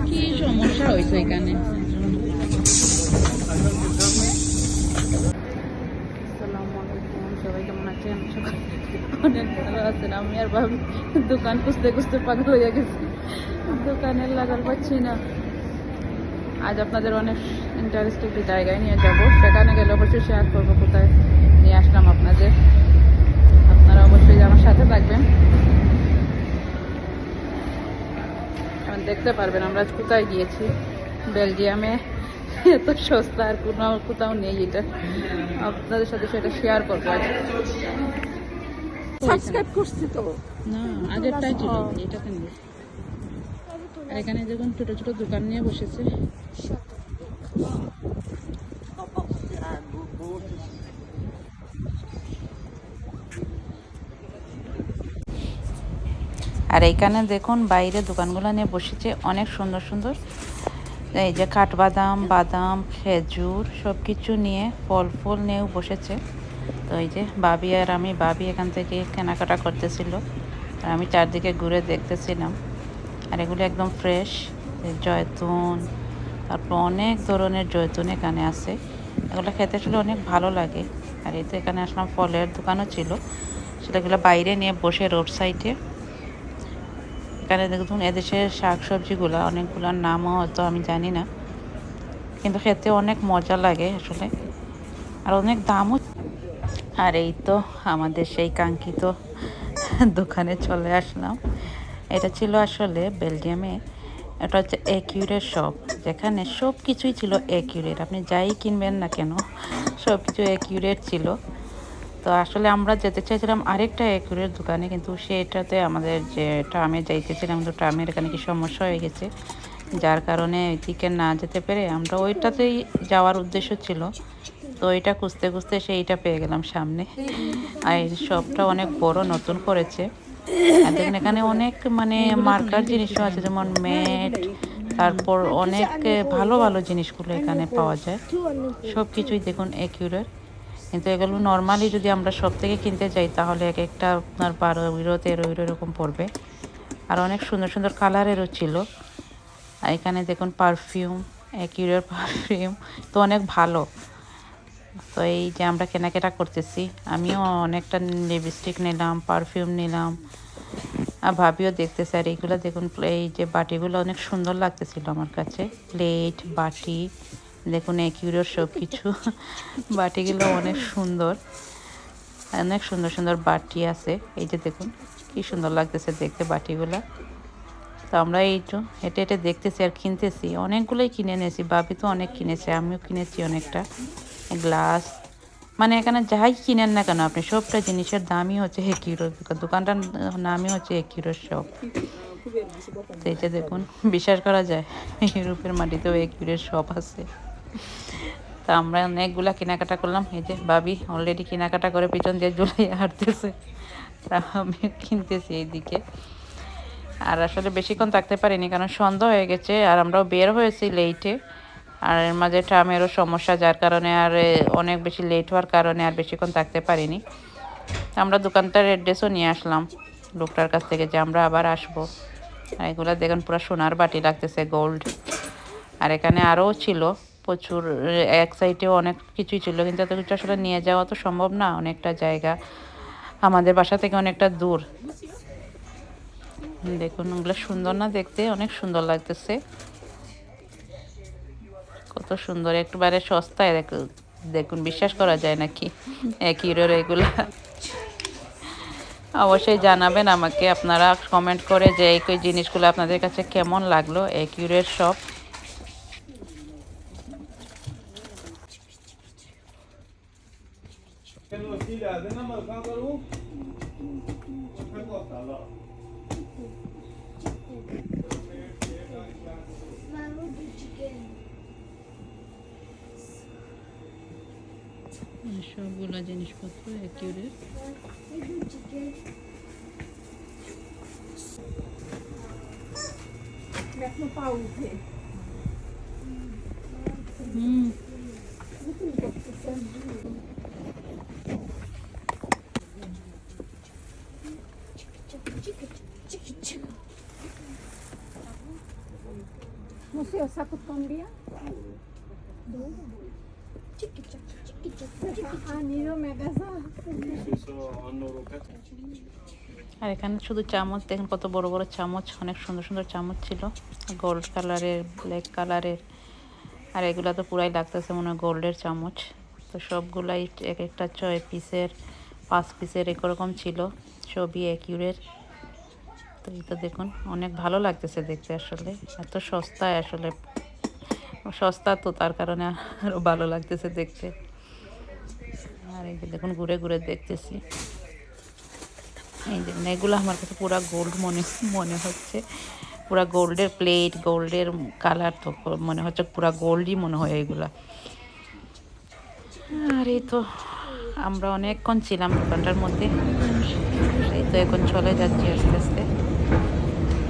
কি সমস্যা হয়েছে এখানে? সবাই কেমন আছেন? অনেক ভালো আছেন। আমি আর ভাবি দোকান খুঁজতে খুঁজতে পাগল হয়ে গেছি, দোকানের লাগার পাচ্ছি না। আজ আপনাদের অনেক ইন্টারেস্টিং একটি জায়গায় নিয়ে যাব, সেখানে গেলে অবশ্যই শেয়ার করবো কোথায় নিয়ে আসলাম আপনাদের। আপনারা অবশ্যই আমার সাথে থাকবেন, দেখতে পারবেন আমরা কোথায় গিয়েছি। বেলজিয়ামে এত সস্তা আর কোথাও নেই, এটা আপনাদের সাথে সেটা শেয়ার করবো আজ। সাবস্ক্রাইব করছি তো না, আগেরটাই ছিল, এটাতে নেই। আর এখানে দেখুন ছোট ছোট দোকান নিয়ে বসেছে। আর এইখানে দেখুন বাইরে দোকানগুলো নিয়ে বসেছে অনেক সুন্দর সুন্দর, এই যে কাঠবাদাম, বাদাম, খেজুর সব কিছু নিয়ে ফল ফুল নিয়েও বসেছে। তো এই যে ভাবি আর আমি, ভাবি এখান থেকে কেনাকাটা করতেছিল আর আমি চারদিকে ঘুরে দেখতেছিলাম। আর এগুলো একদম ফ্রেশ জয়তুন, তারপর অনেক ধরনের জয়তুন এখানে আছে। এগুলো খেতে আসলে অনেক ভালো লাগে। আর এই তো এখানে আসলাম, ফলের দোকানও ছিল, সেটাগুলো বাইরে নিয়ে বসে রোড সাইডে। এখানে দেখুন এদেশের শাক সবজিগুলো অনেকগুলোর নামও হয়তো আমি জানি না, কিন্তু খেতে অনেক মজা লাগে আসলে, আর অনেক দামও। আর এই তো আমাদের সেই কাঙ্ক্ষিত দোকানে চলে আসলাম। এটা ছিল আসলে বেলজিয়ামে, এটা হচ্ছে একিউরেট শপ, যেখানে সব কিছুই ছিল একিউরেট। আপনি যাই কিনবেন না কেন সব কিছু একিউরেট ছিল। তো আসলে আমরা যেতে চাইছিলাম আরেকটা একিউরেট দোকানে, কিন্তু সেটাতে আমাদের যে ট্রামে যাইতেছিলাম, তো ট্রামের এখানে কি সমস্যা হয়ে গেছে, যার কারণে ওইদিকে না যেতে পেরে আমরা ওইটাতেই যাওয়ার উদ্দেশ্য ছিল। তো ওইটা খুঁজতে খুঁজতে সেইটা পেয়ে গেলাম সামনে। আর এই শপটা অনেক বড়, নতুন করেছে। আর দেখুন এখানে অনেক মানে মার্কার জিনিসও আছে, যেমন ম্যাট, তারপর অনেক ভালো ভালো জিনিসগুলো এখানে পাওয়া যায়। সব কিছুই দেখুন একিউরেট, কিন্তু এগুলো নর্মালি যদি আমরা সব থেকে কিনতে যাই তাহলে এক একটা আপনার 12 ইউরো 13 ইউরো এরকম পড়বে। আর অনেক সুন্দর সুন্দর কালারেরও ছিল। আর এখানে দেখুন পারফিউম, একিউরেট পারফিউম তো অনেক ভালো। তো এই যে আমরা কেনাকাটা করতেছি, আমিও অনেকটা লিপস্টিক নিলাম, পারফিউম নিলাম, আর ভাবিও দেখতেছে। আর এইগুলো দেখুন, এই যে বাটিগুলো অনেক সুন্দর লাগতেছিল আমার কাছে, প্লেট বাটি দেখুন একিউরেট সব কিছু। বাটিগুলো অনেক সুন্দর, অনেক সুন্দর সুন্দর বাটি আছে। এই যে দেখুন কি সুন্দর লাগতেছে দেখতে বাটিগুলো। তো আমরা এই তো হেঁটে হেঁটে দেখতেছি আর কিনতেছি, অনেকগুলোই কিনে নিয়েছি। ভাবি তো অনেক কিনেছে, আমিও কিনেছি অনেকটা। গ্লাস, মানে এখানে যাই কিনেন না কেন আপনি, সবটা জিনিসের দামই হচ্ছে একিউরো, দোকানটার নামই হচ্ছে একিউরো শপ। তো এই যে দেখুন, বিশ্বাস করা যায় ইউরোপের মাটিতেও একিউরো শপ আছে। তা আমরা অনেকগুলা কেনাকাটা করলাম। এই যে ভাবি অলরেডি কেনাকাটা করে পিছন দিয়ে জুলাই হাঁটতেছে, তা আমি কিনতেছি এইদিকে। আর আসলে বেশিক্ষণ থাকতে পারিনি, কারণ সন্ধ্যা হয়ে গেছে আর আমরাও বের হয়েছি লেটে। আর এর মাঝে ট্রামেরও সমস্যা, যার কারণে আর অনেক বেশি লেট হওয়ার কারণে আর বেশিক্ষণ থাকতে পারিনি। আমরা দোকানটার অ্যাড্রেসও নিয়ে আসলাম লোকটার কাছ থেকে, যে আমরা আবার আসবো। আর এগুলো দেখুন পুরো সোনার বাটি লাগতেছে, গোল্ড। আর এখানে আরও ছিল প্রচুর, এক সাইডেও অনেক কিছুই ছিল, কিন্তু এত কিছু আসলে নিয়ে যাওয়া তো সম্ভব না, অনেকটা জায়গা আমাদের বাসা থেকে অনেকটা দূর। দেখুন ওগুলো সুন্দর না দেখতে, অনেক সুন্দর লাগতেছে, কত সুন্দর, একবারে সস্তায়। দেখুন বিশ্বাস করা যায় নাকি একিউরের এগুলা। অবশ্যই জানাবেন আমাকে আপনারা কমেন্ট করে যে এই জিনিসগুলো আপনাদের কাছে কেমন লাগলো একিউরের শপ। সবগুলো জিনিসপত্র একিউরেট। o saco con día. আর এখানে শুধু চামচ দেখেন, কত বড় বড় চামচ, অনেক সুন্দর সুন্দর চামচ ছিল, গোল্ড কালারের, ব্ল্যাক কালারের। আর এগুলা তো পুরাই লাগতেছে মনে হয় গোল্ডের চামচ। তো সবগুলাই এক একটা 6 পিসের 5 পিসের এরকম ছিল, সবই অ্যাকিউরেট। তো এটা দেখুন, অনেক ভালো লাগতেছে দেখতে, আসলে এত সস্তায়, আসলে সস্তা তো তার কারণে আরও ভালো লাগতেছে দেখতে। আর এই যে দেখুন ঘুরে ঘুরে দেখতেছি, এই যে এগুলো আমার কাছে পুরো গোল্ড মনে হচ্ছে, পুরা গোল্ডের প্লেট, গোল্ডের কালার, তো মনে হচ্ছে পুরা গোল্ডই মনে হয় এগুলা। আর এই তো আমরা অনেকক্ষণ ছিলাম দোকানটার মধ্যে, এই তো এখন চলে যাচ্ছি আস্তে আস্তে,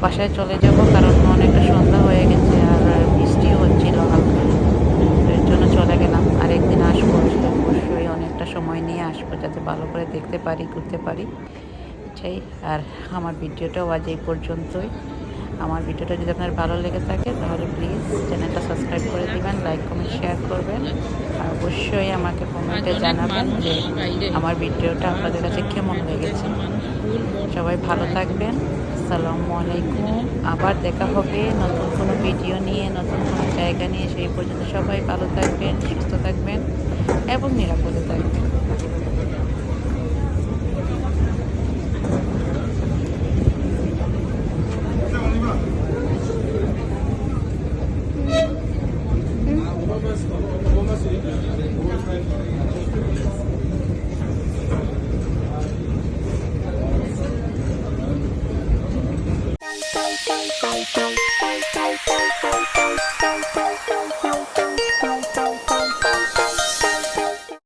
বাসায় চলে যাব, কারণ অনেকটা সন্ধ্যা হয়ে গেছে আর বৃষ্টিও হচ্ছিল হালকা, এর জন্য চলে গেলাম। আর একদিন আসবো, আসলে অবশ্যই অনেকটা সময় নিয়ে আসবো, যাতে ভালো করে দেখতে পারি, ঘুরতে পারি, এটাই। আর আমার ভিডিওটাও আজ এই পর্যন্তই। আমার ভিডিওটা যদি আপনার ভালো লেগে থাকে তাহলে প্লিজ চ্যানেলটা সাবস্ক্রাইব করে দিবেন, লাইক কমেন্ট শেয়ার করবেন, আর অবশ্যই আমাকে কমেন্টে জানাবেন যে আমার ভিডিওটা আপনাদের কাছে কেমন লেগেছে। সবাই ভালো থাকবেন, আসসালামু আলাইকুম। আবার দেখা হবে নতুন কোনো ভিডিও নিয়ে, নতুন কোনো জায়গা নিয়ে। সেই পর্যন্ত সবাই ভালো থাকবেন, সুস্থ থাকবেন এবং নিরাপদে থাকবেন। Bye.